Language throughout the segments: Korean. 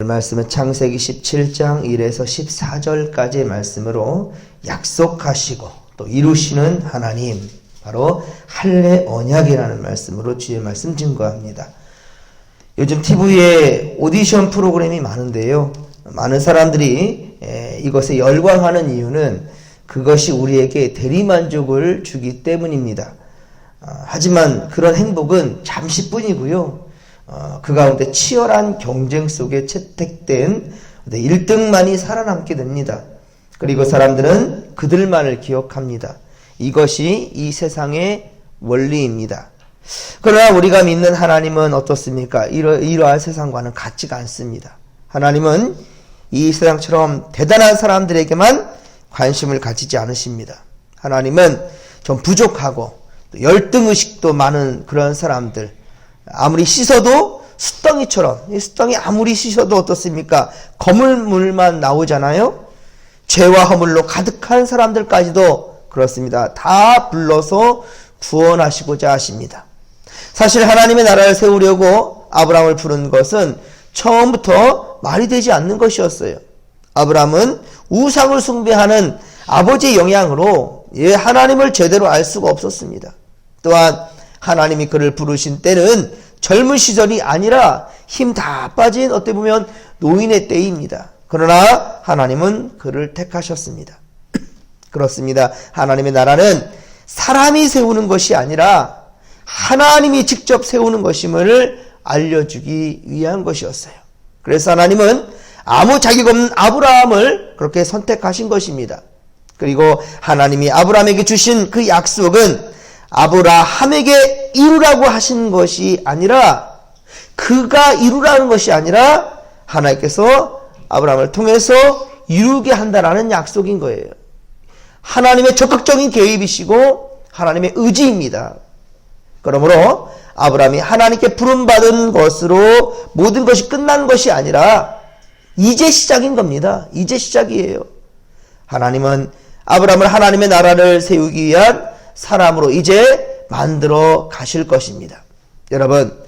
말씀은 창세기 17장 1에서 14절까지의 말씀으로 약속하시고 또 이루시는 하나님, 바로 할례 언약이라는 말씀으로 주의 말씀 증거합니다. 요즘 TV에 오디션 프로그램이 많은데요, 많은 사람들이 이것에 열광하는 이유는 그것이 우리에게 대리만족을 주기 때문입니다. 하지만 그런 행복은 잠시뿐이고요, 그 가운데 치열한 경쟁 속에 채택된 1등만이 살아남게 됩니다. 그리고 사람들은 그들만을 기억합니다. 이것이 이 세상의 원리입니다. 그러나 우리가 믿는 하나님은 어떻습니까? 이러한 세상과는 같지가 않습니다. 하나님은 이 세상처럼 대단한 사람들에게만 관심을 가지지 않으십니다. 하나님은 좀 부족하고 열등의식도 많은 그런 사람들, 아무리 씻어도 숫덩이처럼, 이 숫덩이 아무리 씻어도 어떻습니까? 거물물만 나오잖아요. 죄와 허물로 가득한 사람들까지도 그렇습니다. 다 불러서 구원하시고자 하십니다. 사실 하나님의 나라를 세우려고 아브라함을 부른 것은 처음부터 말이 되지 않는 것이었어요. 아브라함은 우상을 숭배하는 아버지의 영향으로 하나님을 제대로 알 수가 없었습니다. 또한 하나님이 그를 부르신 때는 젊은 시절이 아니라 힘 다 빠진 어떻게 보면 노인의 때입니다. 그러나 하나님은 그를 택하셨습니다. 그렇습니다. 하나님의 나라는 사람이 세우는 것이 아니라 하나님이 직접 세우는 것임을 알려주기 위한 것이었어요. 그래서 하나님은 아무 자격 없는 아브라함을 그렇게 선택하신 것입니다. 그리고 하나님이 아브라함에게 주신 그 약속은 아브라함에게 이루라고 하신 것이 아니라, 그가 이루라는 것이 아니라 하나님께서 아브라함을 통해서 이루게 한다라는 약속인 거예요. 하나님의 적극적인 개입이시고 하나님의 의지입니다. 그러므로 아브라함이 하나님께 부름받은 것으로 모든 것이 끝난 것이 아니라 이제 시작인 겁니다. 이제 시작이에요. 하나님은 아브라함을 하나님의 나라를 세우기 위한 사람으로 이제 만들어 가실 것입니다. 여러분,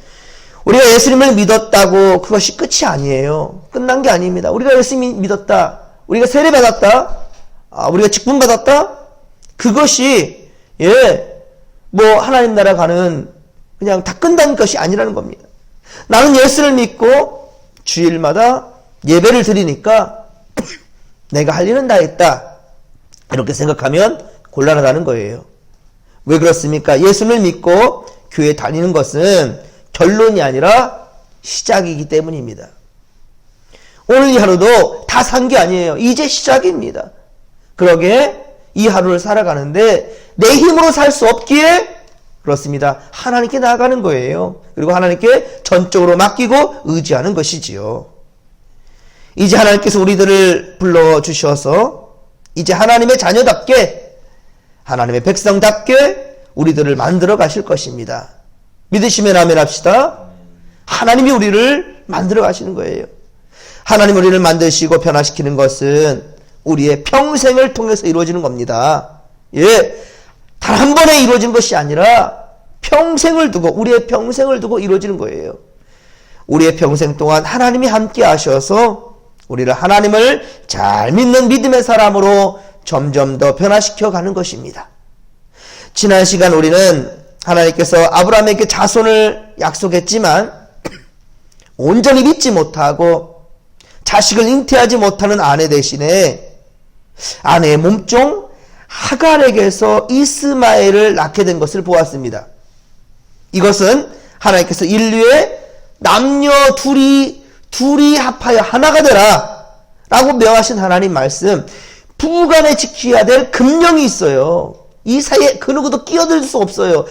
우리가 예수님을 믿었다고 그것이 끝이 아니에요. 끝난 게 아닙니다. 우리가 예수님 믿었다, 우리가 세례받았다, 우리가 직분받았다, 그것이 하나님 나라 가는 그냥 다 끝난 것이 아니라는 겁니다. 나는 예수를 믿고 주일마다 예배를 드리니까 내가 할 일은 다 했다, 이렇게 생각하면 곤란하다는 거예요. 왜 그렇습니까? 예수를 믿고 교회 다니는 것은 결론이 아니라 시작이기 때문입니다. 오늘 이 하루도 다 산 게 아니에요. 이제 시작입니다. 그러게 이 하루를 살아가는데 내 힘으로 살 수 없기에 그렇습니다. 하나님께 나아가는 거예요. 그리고 하나님께 전적으로 맡기고 의지하는 것이지요. 이제 하나님께서 우리들을 불러주셔서 이제 하나님의 자녀답게, 하나님의 백성답게 우리들을 만들어 가실 것입니다. 믿으시면 아멘 합시다. 하나님이 우리를 만들어 가시는 거예요. 하나님 우리를 만드시고 변화시키는 것은 우리의 평생을 통해서 이루어지는 겁니다. 단 한 번에 이루어진 것이 아니라 평생을 두고, 우리의 평생을 두고 이루어지는 거예요. 우리의 평생 동안 하나님이 함께 하셔서 우리를 하나님을 잘 믿는 믿음의 사람으로 점점 더 변화시켜 가는 것입니다. 지난 시간 우리는 하나님께서 아브라함에게 자손을 약속했지만 온전히 믿지 못하고 자식을 잉태하지 못하는 아내 대신에 아내의 몸종 하갈에게서 이스마엘을 낳게 된 것을 보았습니다. 이것은 하나님께서 인류의 남녀 둘이 합하여 하나가 되라 라고 명하신 하나님 말씀, 부부간에 지켜야 될 금령이 있어요. 이 사이에 그 누구도 끼어들 수 없어요.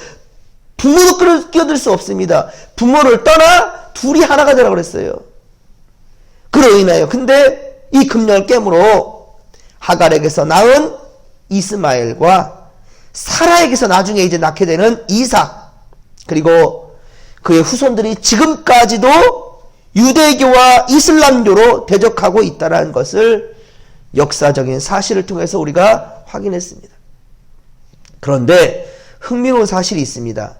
부모도 끼어들 수 없습니다. 부모를 떠나 둘이 하나가 되라고 그랬어요. 그로 인하여 근데 이 금령을 깨므로 하갈에게서 낳은 이스마엘과 사라에게서 나중에 이제 낳게 되는 이삭, 그리고 그의 후손들이 지금까지도 유대교와 이슬람교로 대적하고 있다는 것을 역사적인 사실을 통해서 우리가 확인했습니다. 그런데 흥미로운 사실이 있습니다.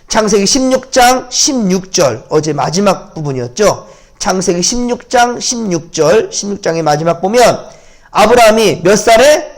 창세기 16장 16절, 어제 마지막 부분이었죠. 창세기 16장 16절, 16장의 마지막 보면 아브라함이 몇 살에?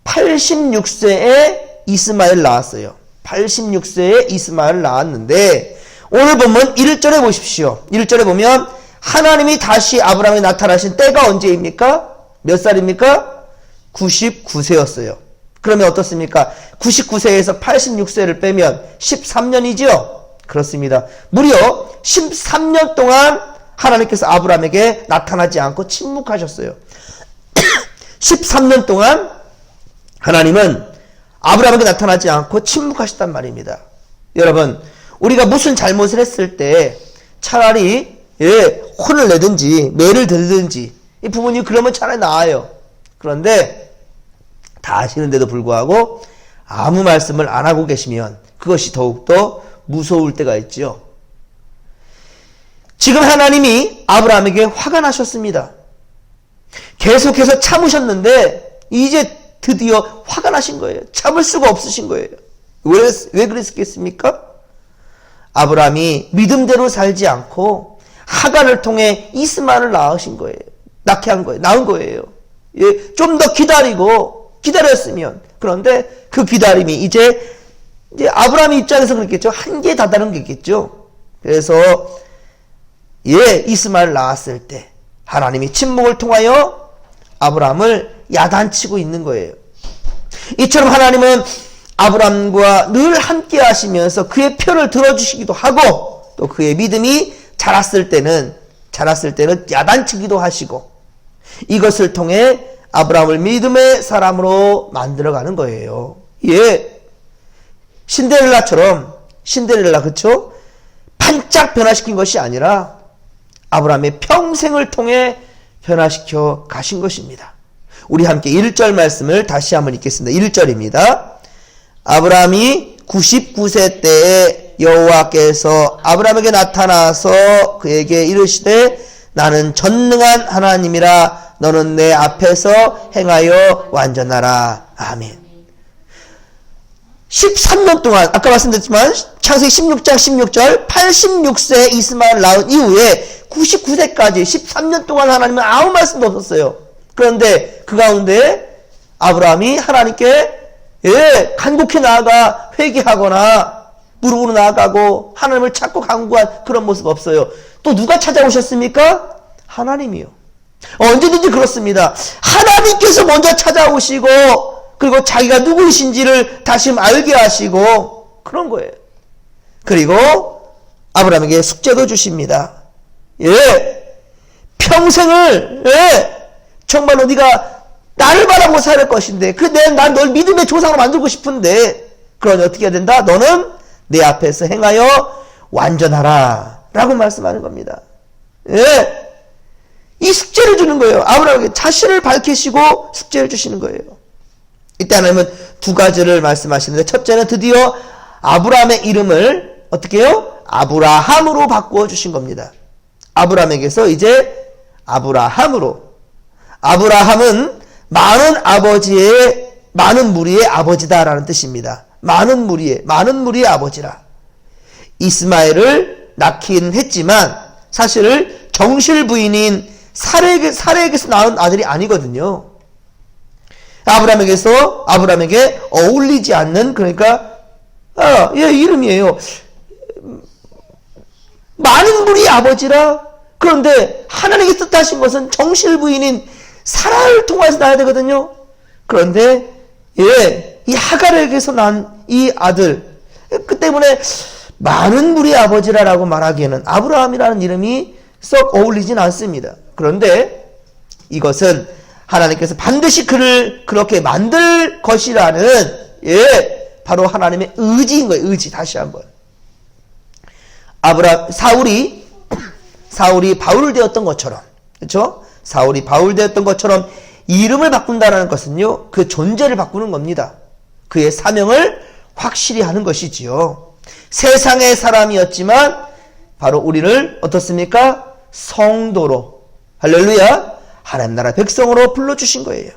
86세에 이스마엘 낳았어요. 86세에 이스마엘 낳았는데 오늘 보면 1절에 보십시오. 1절에 보면 하나님이 다시 아브라함에 나타나신 때가 언제입니까? 몇 살입니까? 99세였어요. 그러면 어떻습니까? 99세에서 86세를 빼면 13년이죠? 그렇습니다. 무려 13년 동안 하나님께서 아브라함에게 나타나지 않고 침묵하셨어요. 13년 동안 하나님은 아브라함에게 나타나지 않고 침묵하셨단 말입니다. 여러분, 우리가 무슨 잘못을 했을 때 차라리 혼을 내든지 매를 들든지 이 부모님 그러면 차라리 나아요. 그런데 다 아시는데도 불구하고 아무 말씀을 안 하고 계시면 그것이 더욱더 무서울 때가 있죠. 지금 하나님이 아브라함에게 화가 나셨습니다. 계속해서 참으셨는데 이제 드디어 화가 나신 거예요. 참을 수가 없으신 거예요. 왜 그랬겠습니까? 아브라함이 믿음대로 살지 않고 하간을 통해 이스마엘을 낳으신 거예요. 낳은 거예요. 예, 좀 더 기다렸으면. 그런데 그 기다림이 이제 아브라함 입장에서 그렇겠죠. 한계에 다다른 게 있겠죠. 그래서 이스마엘을 낳았을 때 하나님이 침묵을 통하여 아브라함을 야단치고 있는 거예요. 이처럼 하나님은 아브라함과 늘 함께 하시면서 그의 표를 들어주시기도 하고 또 그의 믿음이 자랐을 때는 야단치기도 하시고 이것을 통해 아브라함을 믿음의 사람으로 만들어가는 거예요. 신데렐라 그쵸? 반짝 변화시킨 것이 아니라 아브라함의 평생을 통해 변화시켜 가신 것입니다. 우리 함께 1절 말씀을 다시 한번 읽겠습니다. 1절입니다. 아브라함이 99세 때에 여호와께서 아브라함에게 나타나서 그에게 이르시되 나는 전능한 하나님이라 너는 내 앞에서 행하여 완전하라. 아멘. 13년 동안 아까 말씀드렸지만 창세기 16장 16절 86세 이스마엘 낳은 이후에 99세까지 13년 동안 하나님은 아무 말씀도 없었어요. 그런데 그 가운데 아브라함이 하나님께 간곡히 나아가 회개하거나 무릎으로 나아가고 하나님을 찾고 간구한 그런 모습 없어요. 또 누가 찾아오셨습니까? 하나님이요. 언제든지 그렇습니다. 하나님께서 먼저 찾아오시고 그리고 자기가 누구이신지를 다시 알게 하시고 그런 거예요. 그리고 아브라함에게 숙제도 주십니다. 평생을 정말로 네가 나를 바라보고 살 것인데 난 널 믿음의 조상으로 만들고 싶은데 그러니 어떻게 해야 된다? 너는 내 앞에서 행하여 완전하라 라고 말씀하는 겁니다. 이 숙제를 주는 거예요. 아브라함에게 자신을 밝히시고 숙제를 주시는 거예요. 이때 하나님은 두 가지를 말씀하시는데 첫째는 드디어 아브라함의 이름을 어떻게 해요? 아브라함으로 바꾸어 주신 겁니다. 아브라함에게서 이제 아브라함으로. 아브라함은 많은 무리의 아버지다라는 뜻입니다. 많은 무리의 아버지라. 이스마엘을 낳긴 했지만 사실 정실 부인인 사레에게서 낳은 아들이 아니거든요. 아브라함에게 어울리지 않는 그러니까 이름이에요. 많은 무리의 아버지라. 그런데 하나님이 뜻하신 것은 정실 부인인 사라를 통해서 낳아야 되거든요. 그런데 이 하갈에게서 난 이 아들 그 때문에 많은 무리의 아버지라고 말하기에는 아브라함이라는 이름이 썩 어울리진 않습니다. 그런데 이것은 하나님께서 반드시 그를 그렇게 만들 것이라는 바로 하나님의 의지인 거예요. 의지. 다시 한번 사울이 바울 되었던 것처럼 그렇죠? 사울이 바울 되었던 것처럼 이름을 바꾼다는 것은요 그 존재를 바꾸는 겁니다. 그의 사명을 확실히 하는 것이지요. 세상의 사람이었지만 바로 우리를 어떻습니까? 성도로 할렐루야 하나님 나라 백성으로 불러주신 거예요.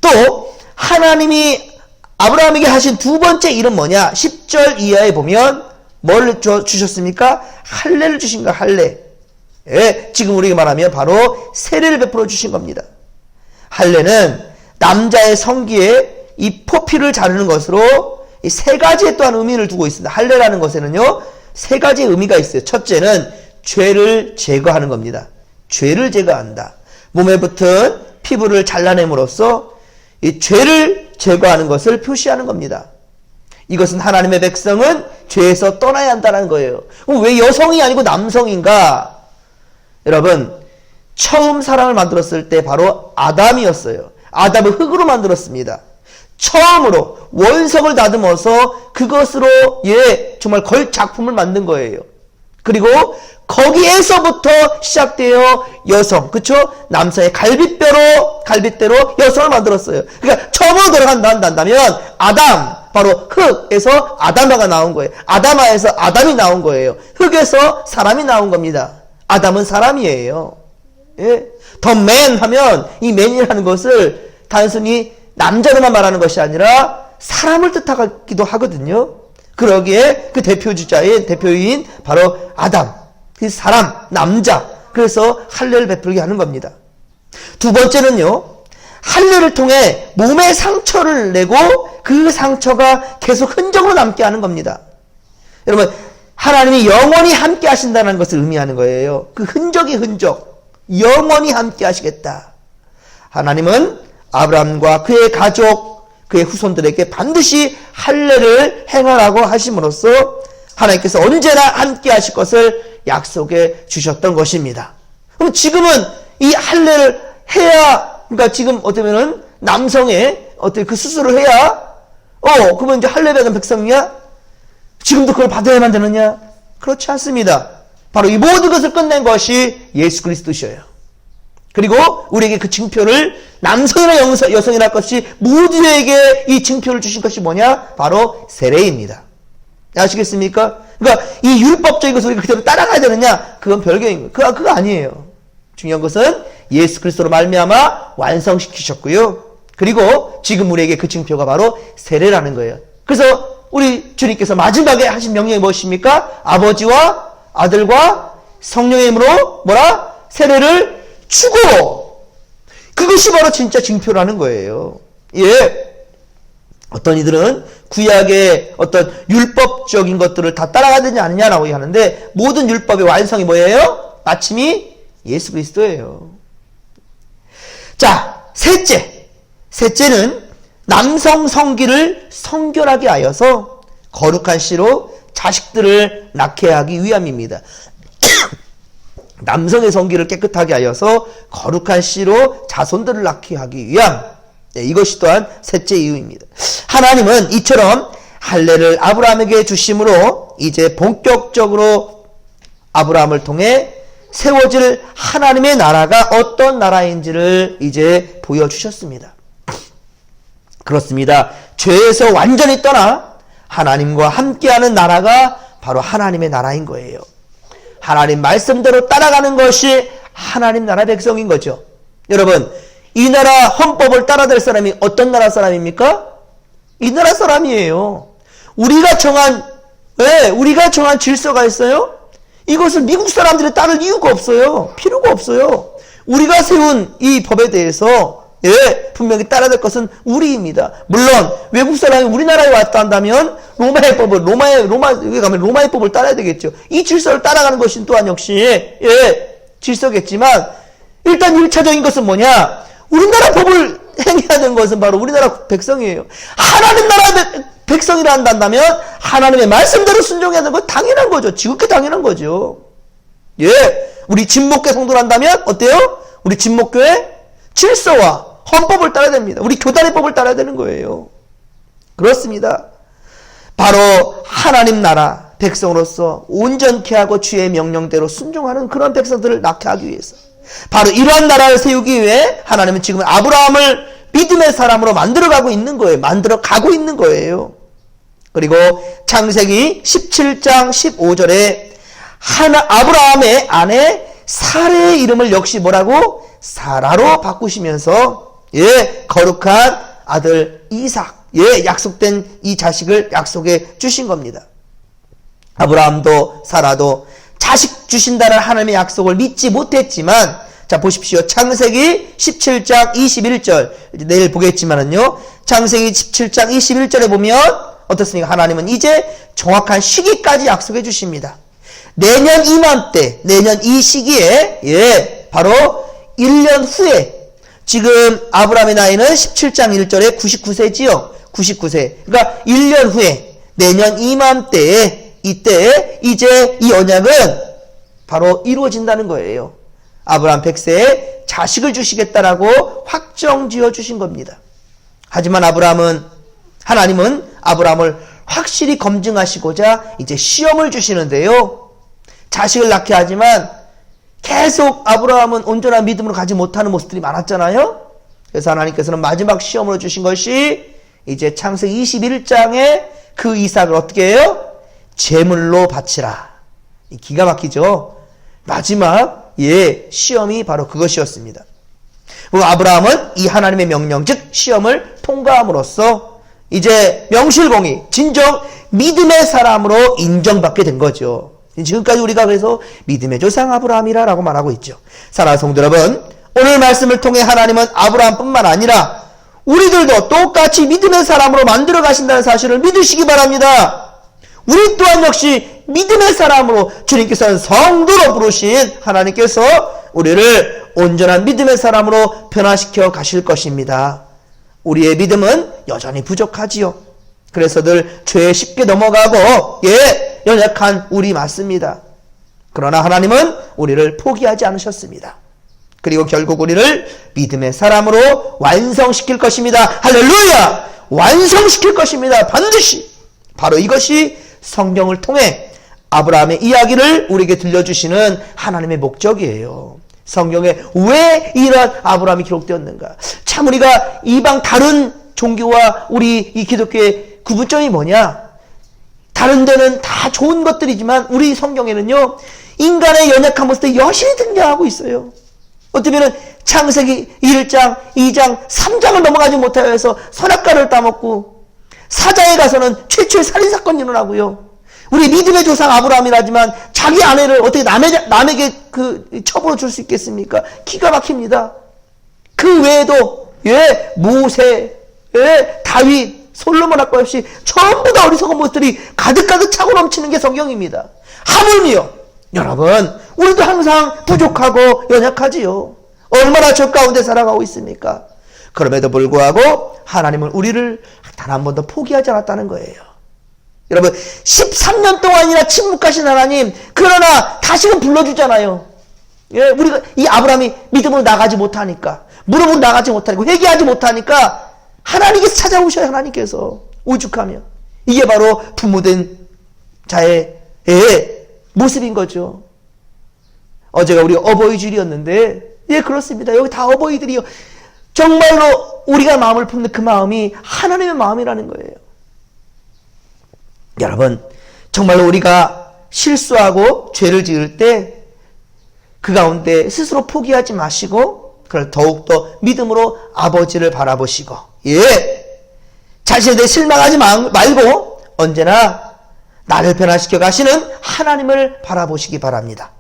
또 하나님이 아브라함에게 하신 두 번째 이름 뭐냐? 10절 이하에 보면 뭘 주셨습니까? 할례를 주신 거야. 할례. 예, 지금 우리가 말하면 바로 세례를 베풀어 주신 겁니다. 할례는 남자의 성기에 이 포피를 자르는 것으로 이 세 가지의 또한 의미를 두고 있습니다. 할례라는 것에는요, 세 가지의 의미가 있어요. 첫째는 죄를 제거하는 겁니다. 죄를 제거한다. 몸에 붙은 피부를 잘라냄으로써 이 죄를 제거하는 것을 표시하는 겁니다. 이것은 하나님의 백성은 죄에서 떠나야 한다는 거예요. 왜 여성이 아니고 남성인가? 여러분, 처음 사람을 만들었을 때 바로 아담이었어요. 아담을 흙으로 만들었습니다. 처음으로 원석을 다듬어서 그것으로 정말 걸작품을 만든 거예요. 그리고 거기에서부터 시작되어 여성, 그쵸? 남성의 갈빗대로 여성을 만들었어요. 그러니까 처음으로 들어간다면 아담, 바로 흙에서 아담아가 나온 거예요. 아담아에서 아담이 나온 거예요. 흙에서 사람이 나온 겁니다. 아담은 사람이에요. 예? 더 맨 하면 이 맨이라는 것을 단순히 남자들만 말하는 것이 아니라 사람을 뜻하기도 하거든요. 그러기에 그 대표인 바로 아담, 그 사람, 남자. 그래서 할례를 베풀게 하는 겁니다. 두 번째는요, 할례를 통해 몸에 상처를 내고 그 상처가 계속 흔적으로 남게 하는 겁니다. 여러분, 하나님이 영원히 함께 하신다는 것을 의미하는 거예요. 그 흔적, 영원히 함께 하시겠다. 하나님은 아브라함과 그의 가족, 그의 후손들에게 반드시 할례를 행하라고 하심으로써 하나님께서 언제나 함께 하실 것을 약속해 주셨던 것입니다. 그럼 지금은 이 할례를 해야, 그러니까 지금 어쩌면은 남성의 그 수술을 해야, 그러면 이제 할례 받은 백성이야? 지금도 그걸 받아야만 되느냐? 그렇지 않습니다. 바로 이 모든 것을 끝낸 것이 예수 그리스도셔요. 그리고 우리에게 그 징표를 남성이나 여성이나 할 것이 모두에게 이 징표를 주신 것이 뭐냐? 바로 세례입니다. 아시겠습니까? 그러니까 이 율법적인 것을 우리가 그대로 따라가야 되느냐? 그건 별개인 거예요. 그거 아니에요. 중요한 것은 예수 그리스도로 말미암아 완성시키셨고요. 그리고 지금 우리에게 그 징표가 바로 세례라는 거예요. 그래서 우리 주님께서 마지막에 하신 명령이 무엇입니까? 아버지와 아들과 성령의 이름으로 세례를 주고, 그것이 바로 진짜 징표라는 거예요. 예. 어떤 이들은 구약의 어떤 율법적인 것들을 다 따라가야 되지 않느냐라고 하는데, 모든 율법의 완성이 뭐예요? 마침이 예수 그리스도예요. 자, 셋째는 남성 성기를 성결하게 하여서 거룩한 씨로 자식들을 낳게 하기 위함입니다. 남성의 성기를 깨끗하게 하여서 거룩한 씨로 자손들을 낳게 하기 위함. 이것이 또한 셋째 이유입니다. 하나님은 이처럼 할례를 아브라함에게 주심으로 이제 본격적으로 아브라함을 통해 세워질 하나님의 나라가 어떤 나라인지를 이제 보여주셨습니다. 그렇습니다. 죄에서 완전히 떠나 하나님과 함께하는 나라가 바로 하나님의 나라인 거예요. 하나님 말씀대로 따라가는 것이 하나님 나라 백성인 거죠. 여러분, 이 나라 헌법을 따라될 사람이 어떤 나라 사람입니까? 이 나라 사람이에요. 우리가 정한 질서가 있어요? 이것을 미국 사람들이 따를 이유가 없어요. 필요가 없어요. 우리가 세운 이 법에 대해서 분명히 따라야 될 것은 우리입니다. 물론 외국 사람이 우리나라에 왔다 한다면 로마의 법을 따라야 되겠죠. 이 질서를 따라가는 것이 또한 역시 질서겠지만, 일단 1차적인 것은 뭐냐? 우리나라 법을 행해야 되는 것은 바로 우리나라 백성이에요. 하나님 나라 백성이라 한다면 하나님의 말씀대로 순종해야 되는 건 당연한 거죠. 지극히 당연한 거죠. 우리 진목교회 성도란다면 어때요? 우리 진목교회 질서와 헌법을 따라야 됩니다. 우리 교단의 법을 따라야 되는 거예요. 그렇습니다. 바로 하나님 나라 백성으로서 온전케 하고 주의 명령대로 순종하는 그런 백성들을 낳게 하기 위해서, 바로 이러한 나라를 세우기 위해 하나님은 지금 아브라함을 믿음의 사람으로 만들어가고 있는 거예요. 그리고 창세기 17장 15절에 아브라함의 아내 사레의 이름을 역시 뭐라고? 사라로 바꾸시면서 거룩한 아들 이삭, 약속된 이 자식을 약속해 주신 겁니다. 아브라함도 사라도 자식 주신다는 하나님의 약속을 믿지 못했지만, 자 보십시오. 창세기 17장 21절 내일 보겠지만은요, 창세기 17장 21절에 보면 어떻습니까? 하나님은 이제 정확한 시기까지 약속해 주십니다. 내년 이맘때, 내년 이 시기에 바로 1년 후에, 지금 아브라함의 나이는 17장 1절에 99세지요. 99세. 그러니까 1년 후에, 내년 이맘때에, 이때 이제 이 언약은 바로 이루어진다는 거예요. 아브라함 100세에 자식을 주시겠다라고 확정지어 주신 겁니다. 하지만 하나님은 아브라함을 확실히 검증하시고자 이제 시험을 주시는데요. 자식을 낳게 하지만 계속 아브라함은 온전한 믿음으로 가지 못하는 모습들이 많았잖아요. 그래서 하나님께서는 마지막 시험으로 주신 것이 이제 창세기 21장에 그 이삭을 어떻게 해요? 제물로 바치라. 기가 막히죠. 마지막 시험이 바로 그것이었습니다. 아브라함은 이 하나님의 명령, 즉 시험을 통과함으로써 이제 명실공히 진정 믿음의 사람으로 인정받게 된 거죠. 지금까지 우리가 그래서 믿음의 조상 아브라함이라고 말하고 있죠. 사랑하는 성도 여러분, 오늘 말씀을 통해 하나님은 아브라함뿐만 아니라 우리들도 똑같이 믿음의 사람으로 만들어 가신다는 사실을 믿으시기 바랍니다. 우리 또한 역시 믿음의 사람으로 주님께서는 성도로 부르신 하나님께서 우리를 온전한 믿음의 사람으로 변화시켜 가실 것입니다. 우리의 믿음은 여전히 부족하지요. 그래서 늘 죄에 쉽게 넘어가고 연약한 우리 맞습니다. 그러나 하나님은 우리를 포기하지 않으셨습니다. 그리고 결국 우리를 믿음의 사람으로 완성시킬 것입니다. 할렐루야! 완성시킬 것입니다. 반드시. 바로 이것이 성경을 통해 아브라함의 이야기를 우리에게 들려주시는 하나님의 목적이에요. 성경에 왜 이런 아브라함이 기록되었는가? 참 우리가 이방 다른 종교와 우리 이 기독교의 구분점이 뭐냐? 다른 데는 다 좋은 것들이지만 우리 성경에는요, 인간의 연약한 모습을 여실히 등장하고 있어요. 어쩌면은 창세기 1장, 2장, 3장을 넘어가지 못하여 해서 선악과를 따먹고, 사자에 가서는 최초의 살인사건이 일어나고요. 우리 믿음의 조상 아브라함이라지만 자기 아내를 어떻게 남에게 첩으로 줄 수 있겠습니까? 기가 막힙니다. 그 외에도 모세, 다윗, 솔로몬 할 것 없이 전부 다 어리석은 모습들이 가득가득 차고 넘치는 게 성경입니다. 하물며 여러분, 우리도 항상 부족하고 연약하지요. 얼마나 저 가운데 살아가고 있습니까? 그럼에도 불구하고 하나님은 우리를 단 한 번도 포기하지 않았다는 거예요. 여러분, 13년 동안이나 침묵하신 하나님, 그러나 다시금 불러주잖아요. 우리가 이 아브라함이 믿음으로 나가지 못하니까, 무릎으로 나가지 못하니까, 회개하지 못하니까 하나님께서 찾아오셔요. 하나님께서 오죽하면. 이게 바로 부모된 자의 모습인 거죠. 어제가 우리 어버이 주일이었는데, 그렇습니다. 여기 다 어버이들이요. 정말로 우리가 마음을 품는 그 마음이 하나님의 마음이라는 거예요. 여러분, 정말로 우리가 실수하고 죄를 지을 때 그 가운데 스스로 포기하지 마시고, 그걸 더욱더 믿음으로 아버지를 바라보시고, 자신에 대해 실망하지 말고 언제나 나를 변화시켜 가시는 하나님을 바라보시기 바랍니다.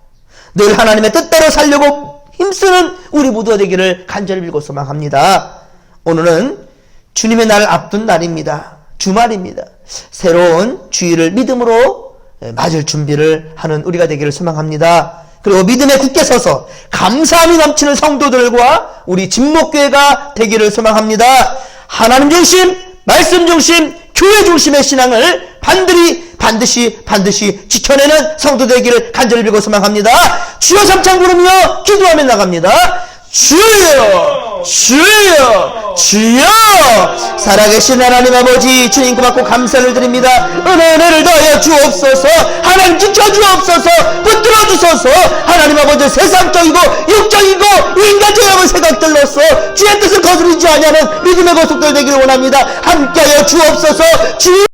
늘 하나님의 뜻대로 살려고 힘쓰는 우리 모두가 되기를 간절히 빌고 소망합니다. 오늘은 주님의 날을 앞둔 날입니다. 주말입니다. 새로운 주일을 믿음으로 맞을 준비를 하는 우리가 되기를 소망합니다. 그리고 믿음에 굳게 서서 감사함이 넘치는 성도들과 우리 진목교회가 되기를 소망합니다. 하나님 중심, 말씀 중심, 교회 중심의 신앙을 반드시 지켜내는 성도 되기를 간절히 빌고 소망합니다. 주여 삼창 부르며 기도하며 나갑니다. 주여, 주여, 주여. 살아계신 하나님 아버지, 주님 고맙고 감사를 드립니다. 은혜를 더하여 주옵소서. 하나님 지켜주옵소서. 붙들어 주소서. 하나님 아버지, 세상적이고 육적이고 인간적인 생각들로서 주의 뜻을 거스르지 아니하는 믿음의 거속들 되기를 원합니다. 함께하여 주옵소서.